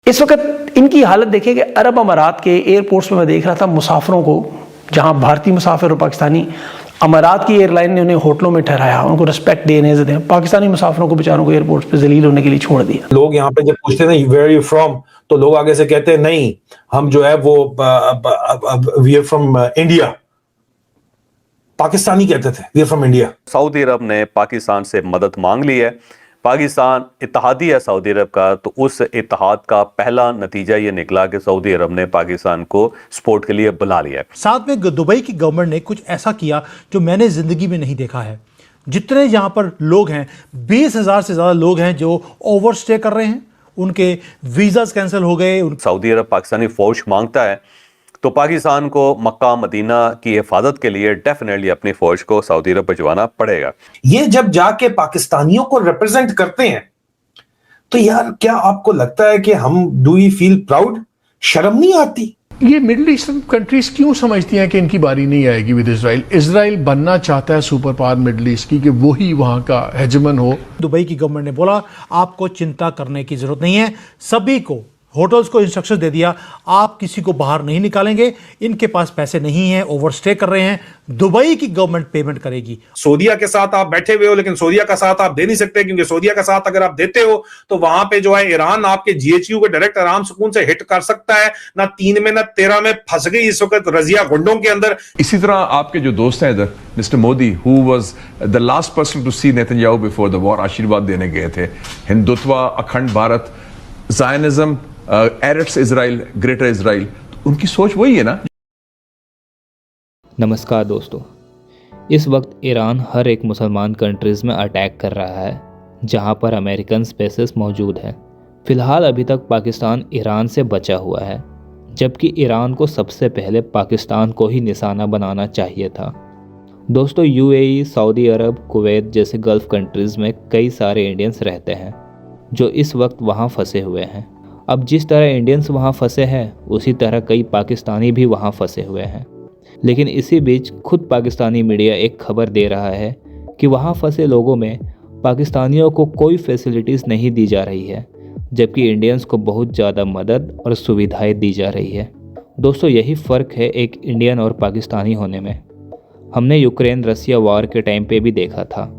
इस वक्त इनकी हालत देखिए कि अरब अमारात के एयरपोर्ट्स में मैं देख रहा था मुसाफिरों को, जहां भारतीय मुसाफिर और पाकिस्तानी, अमारात की एयरलाइन ने उन्हें होटलों में ठहराया, उनको रिस्पेक्ट देने से दें, पाकिस्तानी मुसाफिरों को बेचारों को एयरपोर्ट पे जलील होने के लिए छोड़ दिया। लोग यहाँ पे जब पूछते हैं ना वेयर यू फ्रॉम, तो लोग आगे से कहते हैं नहीं हम जो है वो we are from India. Pakistani कहते थे we are from India. Saudi Arab ने पाकिस्तान से मदद मांग ली है। पाकिस्तान इत्तेहादी है सऊदी अरब का, तो उस इत्तेहाद का पहला नतीजा ये निकला कि सऊदी अरब ने पाकिस्तान को सपोर्ट के लिए बुला लिया। साथ में दुबई की गवर्नमेंट ने कुछ ऐसा किया जो मैंने जिंदगी में नहीं देखा है। जितने यहाँ पर लोग हैं, 20,000 से ज़्यादा लोग हैं जो ओवरस्टे कर रहे हैं, उनके वीज़ाज कैंसिल हो गए। सऊदी अरब पाकिस्तानी फौज मांगता है तो पाकिस्तान को मक्का मदीना की हिफाजत के लिए डेफिनेटली अपनी फौज को सऊदी अरब भिजवाना पड़ेगा। ये जब जाके पाकिस्तानियों को रिप्रेजेंट करते हैं तो यार क्या आपको लगता है कि हम डू वी फील प्राउड? शर्म नहीं आती? ये मिडिल ईस्टर्न कंट्रीज क्यों समझती हैं कि इनकी बारी नहीं आएगी विद इजराइल? इजराइल बनना चाहता है सुपर पावर मिडिल ईस्ट की, कि वही वहां का हेजमन हो। दुबई की गवर्नमेंट ने बोला आपको चिंता करने की जरूरत नहीं है, सभी को होटल्स को इंस्ट्रक्शन दे दिया आप किसी को बाहर नहीं निकालेंगे, इनके पास पैसे नहीं है, ओवरस्टे कर रहे हैं, दुबई की गवर्नमेंट पेमेंट करेगी। सऊदीया के साथ आप बैठे हुए हो, लेकिन सऊदीया का साथ आप दे नहीं सकते, क्योंकि सऊदीया का साथ अगर आप देते हो तो वहां पे जो है ईरान आपके जीएचयू को डायरेक्ट आराम सुकून से हिट कर सकता है। ना 3 में ना 13 में फंस गई इस वक्त रजिया गुंडों के अंदर। इसी तरह आपके जो दोस्त हैं इधर, Mr Modi who was the last person to see Netanyahu before the war, आशीर्वाद देने गए थे। Hindutva, Akhand Bharat, Zionism, Eretz Israel, greater Israel, तो उनकी सोच वही है ना। नमस्कार दोस्तों, इस वक्त ईरान हर एक मुसलमान कंट्रीज़ में अटैक कर रहा है जहां पर अमेरिकन स्पेसेस मौजूद हैं। फ़िलहाल अभी तक पाकिस्तान ईरान से बचा हुआ है, जबकि ईरान को सबसे पहले पाकिस्तान को ही निशाना बनाना चाहिए था। दोस्तों, यूएई, सऊदी अरब, कुवैत जैसे गल्फ़ कंट्रीज़ में कई सारे इंडियंस रहते हैं जो इस वक्त वहां फंसे हुए हैं। अब जिस तरह इंडियंस वहां फंसे हैं, उसी तरह कई पाकिस्तानी भी वहां फंसे हुए हैं। लेकिन इसी बीच खुद पाकिस्तानी मीडिया एक खबर दे रहा है कि वहां फंसे लोगों में पाकिस्तानियों को कोई फैसिलिटीज़ नहीं दी जा रही है, जबकि इंडियंस को बहुत ज़्यादा मदद और सुविधाएं दी जा रही है। दोस्तों, यही फ़र्क है एक इंडियन और पाकिस्तानी होने में। हमने यूक्रेन रसिया वॉर के टाइम पे भी देखा था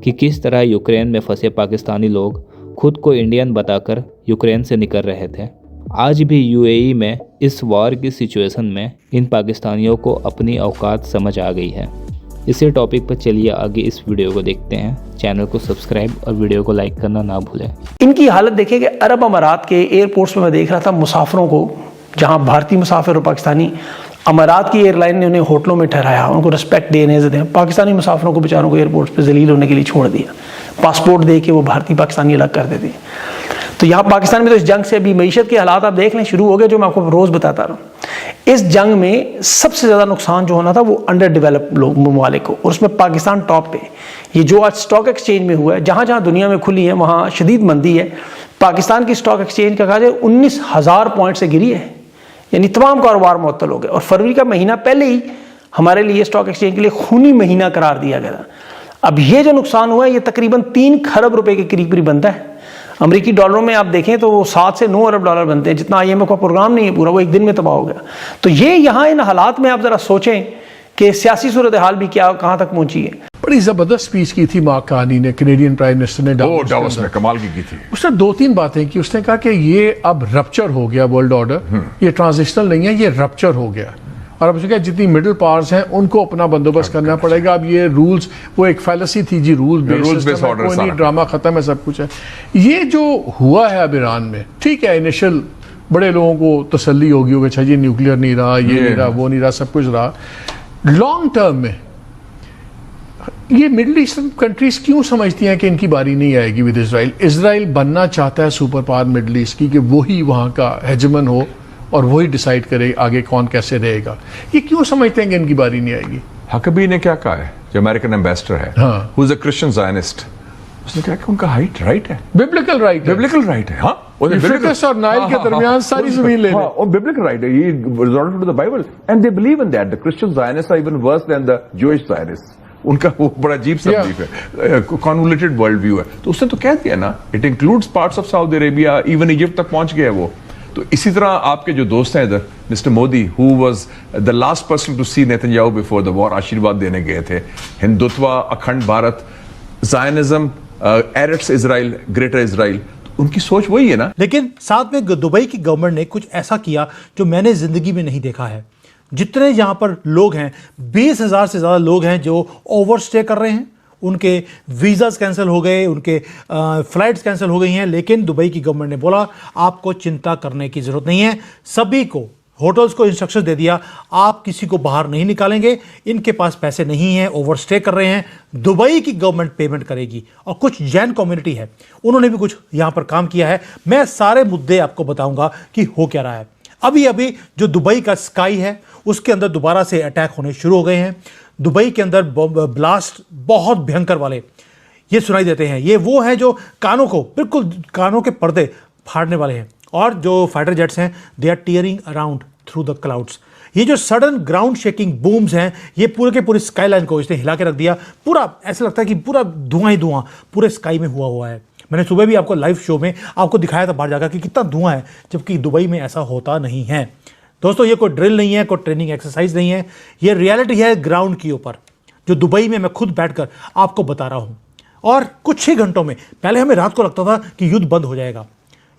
कि किस तरह यूक्रेन में फंसे पाकिस्तानी लोग खुद को इंडियन बताकर यूक्रेन से निकल रहे थे। आज भी यूएई में इस वॉर की सिचुएशन में इन पाकिस्तानियों को अपनी औकात समझ आ गई है। इसी टॉपिक पर चलिए आगे इस वीडियो को देखते हैं। चैनल को सब्सक्राइब और वीडियो को लाइक करना ना भूलें। इनकी हालत देखिए कि अरब अमारात के एयरपोर्ट्स में मैं देख रहा था मुसाफिरों को, जहां भारतीय मुसाफिर और पाकिस्तानी, अमारात की एयरलाइन ने उन्हें होटलों में ठहराया, उनको रिस्पेक्ट देने से दें, पाकिस्तानी मुसाफिरों को बेचारों को एयरपोर्ट पर जलील होने के लिए छोड़ दिया। पासपोर्ट दे के वो भारतीय पाकिस्तानी अलग कर देते हैं। तो यहाँ पाकिस्तान में तो इस जंग से अभी मईशत के हालात आप देख लें शुरू हो गए, जो मैं आपको रोज़ बताता रहा हूँ। इस जंग में सबसे ज़्यादा नुकसान जो होना था वो अंडर डेवलप लोग ममालिक को, और उसमें पाकिस्तान टॉप पे। ये जो आज स्टॉक एक्सचेंज में हुआ है, जहाँ जहाँ दुनिया में खुली है वहाँ शदीद मंदी है। पाकिस्तान की स्टॉक एक्सचेंज का कहा जाए 19,000 पॉइंट से गिरी है, यानी तमाम कारोबार मुअत्तल हो गए। और फरवरी का महीना पहले ही हमारे लिए स्टॉक एक्सचेंज के लिए खूनी महीना करार दिया गया था। अब ये जो नुकसान हुआ है ये तकरीबन 3 खरब रुपए के करीब बनता है। अमेरिकी डॉलरों में आप देखें तो वो 7 से 9 अरब डॉलर बनते हैं, जितना आईएमएफ का प्रोग्राम नहीं है पूरा, वो एक दिन में तबाह हो गया। तो ये यहाँ इन हालात में आप जरा सोचें कि सियासी सूरत हाल भी क्या कहाँ तक पहुंची है। बड़ी जबरदस्त स्पीच की थी मार्क कार्नी ने, कैनेडियन प्राइम मिनिस्टर ने डावोस में कमाल की थी। उसने 2-3 बातें की। उसने कहा कि ये अब रप्चर हो गया वर्ल्ड ऑर्डर, ये ट्रांजिशनल नहीं है, ये रप्चर हो गया। और अब उसने कहा जितनी मिडिल पावर्स हैं उनको अपना बंदोबस्त करना पड़ेगा। अब ये रूल्स, वो एक फैलेसी थी जी, रूल बेस्ड ऑर्डर, कोई नहीं, ड्रामा खत्म है, सब कुछ है। ये जो हुआ है अब ईरान में, ठीक है, इनिशियल बड़े लोगों को तसल्ली होगी होगी, अच्छा जी न्यूक्लियर नहीं रहा, ये नहीं रहा, वो नहीं रहा, सब कुछ रहा। लॉन्ग टर्म में ये मिडिल ईस्टर्न कंट्रीज क्यों समझती हैं कि इनकी बारी नहीं आएगी विद इजराइल? इजराइल बनना चाहता है सुपर पावर मिडिल ईस्ट की, कि वही वहाँ का हेजमन हो और वही डिसाइड करे आगे कौन कैसे रहेगा। ये क्यों समझते हैं कि इनकी बारी नहीं आएगी? हकबी ने क्या कहा है, जो अमेरिकन एम्बेसडर है, हाँ, who is a Christian Zionist, उसने कहा कि उनका हाइट राइट है, बिब्लिकल राइट है, बिब्लिकल राइट है। हाँ, यूफ्रेटिस और नाइल के दरमियान सारी जमीन ले, और बिब्लिकल राइट है, ये resorted to the Bible and they believe in that. The Christian Zionist are even worse than the Jewish Zionist. उनका वो बड़ा अजीब सा बिलीफ है, कॉन्वोल्यूटेड वर्ल्ड व्यू है। तो उसने तो कह दिया ना, it includes parts of Saudi Arabia, even Egypt तक पहुंच गया वो। तो इसी तरह आपके जो दोस्त हैं इधर, Mr Modi who was the last person to see Netanyahu before the war, आशीर्वाद देने गए थे। Hindutva, Akhand Bharat, Zionism, Eretz Israel, greater Israel, उनकी सोच वही है ना। लेकिन साथ में दुबई की गवर्नमेंट ने कुछ ऐसा किया जो मैंने जिंदगी में नहीं देखा है। जितने यहाँ पर लोग हैं, 20,000 से ज़्यादा लोग हैं जो ओवरस्टे कर रहे हैं, उनके वीज़ाज कैंसिल हो गए, उनके फ्लाइट्स कैंसिल हो गई हैं। लेकिन दुबई की गवर्नमेंट ने बोला आपको चिंता करने की ज़रूरत नहीं है, सभी को, होटल्स को इंस्ट्रक्शन दे दिया आप किसी को बाहर नहीं निकालेंगे, इनके पास पैसे नहीं हैं, ओवरस्टे कर रहे हैं, दुबई की गवर्नमेंट पेमेंट करेगी। और कुछ जैन कम्युनिटी है, उन्होंने भी कुछ यहाँ पर काम किया है। मैं सारे मुद्दे आपको बताऊंगा कि हो क्या रहा है। अभी अभी जो दुबई का स्काई है उसके अंदर दोबारा से अटैक होने शुरू हो गए हैं। दुबई के अंदर ब्लास्ट बहुत भयंकर वाले ये सुनाई देते हैं। ये वो हैं जो कानों को, बिल्कुल कानों के पर्दे फाड़ने वाले हैं। और जो फाइटर जेट्स हैं, they are tearing around through the clouds. ये जो सडन ग्राउंड शेकिंग बूम्स हैं, ये पूरे के पूरे स्काईलाइन को इसने हिला के रख दिया। पूरा ऐसा लगता है कि पूरा धुआं ही धुआं पूरे स्काई में हुआ है। मैंने सुबह भी आपको लाइव शो में आपको दिखाया था बाहर जाकर कि कितना धुआं है, जबकि दुबई में ऐसा होता नहीं है। दोस्तों, ये कोई ड्रिल नहीं है, कोई ट्रेनिंग एक्सरसाइज नहीं है, ये रियलिटी है ग्राउंड के ऊपर, जो दुबई में मैं खुद बैठकर आपको बता रहा हूँ। और कुछ ही घंटों में, पहले हमें रात को लगता था कि युद्ध बंद हो जाएगा।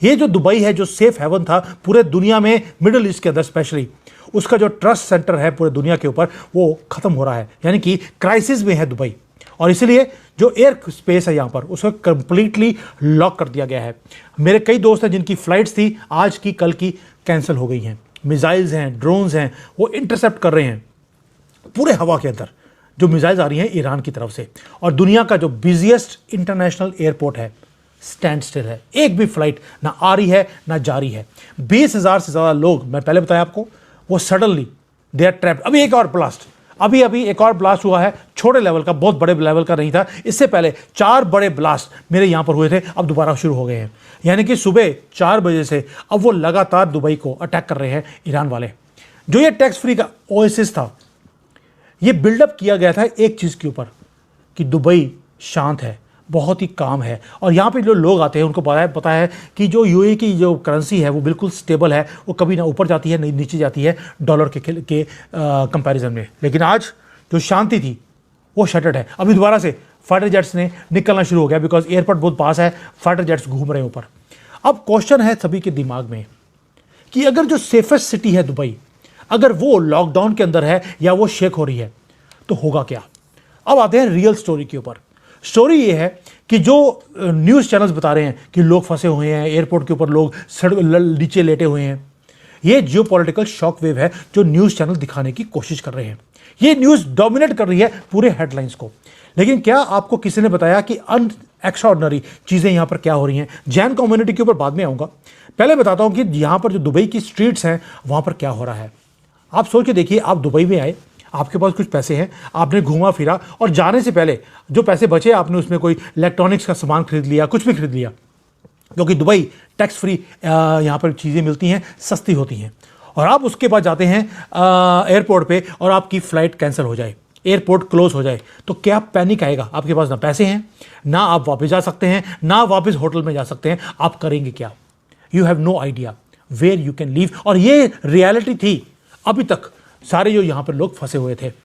ये जो दुबई है, जो सेफ हेवन था पूरे दुनिया में, मिडिल ईस्ट के अंदर स्पेशली, उसका जो ट्रस्ट सेंटर है पूरे दुनिया के ऊपर, वो खत्म हो रहा है, यानी कि क्राइसिस में है दुबई। और इसलिए जो एयर स्पेस है यहाँ पर, उसको कंप्लीटली लॉक कर दिया गया है। मेरे कई दोस्त हैं जिनकी फ्लाइट्स थी आज की कल की कैंसिल हो गई हैं। मिसाइल्स हैं, ड्रोन्स हैं, वो इंटरसेप्ट कर रहे हैं पूरे हवा के अंदर जो मिसाइल्स आ रही हैं ईरान की तरफ से। और दुनिया का जो बिजिएस्ट इंटरनेशनल एयरपोर्ट है, स्टैंड स्टिल है, एक भी फ्लाइट ना आ रही है ना जा रही है। 20,000 से ज़्यादा लोग, मैं पहले बताया आपको, वो सडनली दे आर ट्रैप्ड। अभी एक और ब्लास्ट, अभी एक और ब्लास्ट हुआ है, छोटे लेवल का, बहुत बड़े लेवल का नहीं था। इससे पहले 4 बड़े ब्लास्ट मेरे यहाँ पर हुए थे, अब दोबारा शुरू हो गए हैं। यानी कि सुबह 4 बजे से अब वो लगातार दुबई को अटैक कर रहे हैं ईरान वाले। जो ये टैक्स फ्री का ओएसिस था, ये बिल्डअप किया गया था एक चीज़ के ऊपर कि दुबई शांत है, बहुत ही काम है। और यहाँ पे जो लोग आते हैं उनको पता है कि जो यूएई की जो करेंसी है वो बिल्कुल स्टेबल है, वो कभी ना ऊपर जाती है नहीं नीचे जाती है डॉलर के कंपैरिजन में। लेकिन आज जो शांति थी वो शटर्ड है। अभी दोबारा से फाइटर जेट्स ने निकलना शुरू हो गया, बिकॉज एयरपोर्ट बहुत पास है, फाइटर जेट्स घूम रहे हैं ऊपर। अब क्वेश्चन है सभी के दिमाग में कि अगर जो सेफेस्ट सिटी है दुबई, अगर वो लॉकडाउन के अंदर है या वो शेक हो रही है, तो होगा क्या। अब आते हैं रियल स्टोरी के ऊपर। स्टोरी ये है कि जो न्यूज़ चैनल्स बता रहे हैं कि लोग फंसे हुए हैं एयरपोर्ट के ऊपर, लोग नीचे लेटे हुए हैं, ये जियोपॉलिटिकल शॉक वेव है जो न्यूज़ चैनल दिखाने की कोशिश कर रहे हैं। ये न्यूज़ डोमिनेट कर रही है पूरे हेडलाइंस को। लेकिन क्या आपको किसी ने बताया कि एक्स्ट्राऑर्डिनरी चीज़ें यहाँ पर क्या हो रही हैं? जैन कम्युनिटी के ऊपर बाद में आऊँगा, पहले बताता हूँ कि यहाँ पर जो दुबई की स्ट्रीट्स हैं वहाँ पर क्या हो रहा है। आप सोच के देखिए, आप दुबई में आए, आपके पास कुछ पैसे हैं, आपने घूमा फिरा और जाने से पहले जो पैसे बचे आपने उसमें कोई इलेक्ट्रॉनिक्स का सामान खरीद लिया, कुछ भी खरीद लिया, क्योंकि दुबई टैक्स फ्री यहाँ पर चीज़ें मिलती हैं, सस्ती होती हैं। और आप उसके बाद जाते हैं एयरपोर्ट पे और आपकी फ़्लाइट कैंसिल हो जाए, एयरपोर्ट क्लोज हो जाए, तो क्या पैनिक आएगा? आपके पास ना पैसे हैं, ना आप वापस जा सकते हैं, ना वापस होटल में जा सकते हैं, आप करेंगे क्या? You have no idea where you can leave. और ये रियलिटी थी अभी तक, सारे जो यहाँ पर लोग फंसे हुए थे।